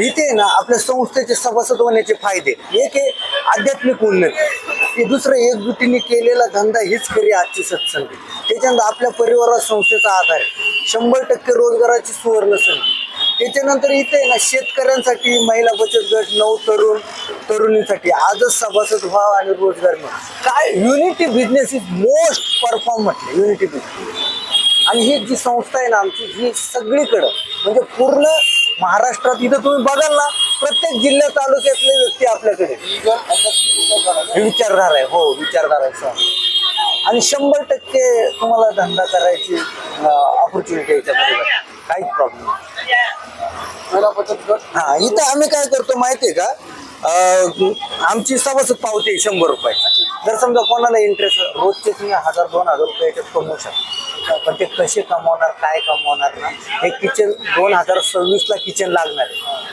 इथे ना आपल्या संस्थेचे सभासद होण्याचे फायदे, एक आहे आध्यात्मिक उन्नती, हे दुसरं एकजुटीने केलेला धंदा हीच खरी आजची सत्संगी. त्याच्यानंतर आपल्या परिवारात संस्थेचा आधार आहे, 100% रोजगाराची सुवर्ण संधी. त्याच्यानंतर इथे ना शेतकऱ्यांसाठी, महिला बचत गट, तरुणींसाठी आजच सभासद व्हा आणि रोजगार मिळवा. काय unity business is most perform म्हटलं, युनिटी बिझनेस. आणि ही जी संस्था आहे ना आमची, ही सगळीकडं म्हणजे पूर्ण महाराष्ट्रात इथं तुम्ही बघाल ना, प्रत्येक जिल्ह्या तालुक्यातले व्यक्ती आपल्याकडे विचारधारा आहे. हो, विचारधारा आहे. आणि 100% तुम्हाला धंदा करायची ऑपॉर्च्युनिटी याच्यामध्ये, काहीच प्रॉब्लेम नाही. हा, इथं आम्ही काय करतो माहितीये का, आमची सभासद पावती 100 रुपये. जर समजा कोणाला इंटरेस्ट, रोजचे तुम्ही 1000-2000 रुपये याच्यात कमवू शकता. पण ते कसे कमवणार, काय कमवणार ना, हे किचन 2026 ला किचन लागणार आहे.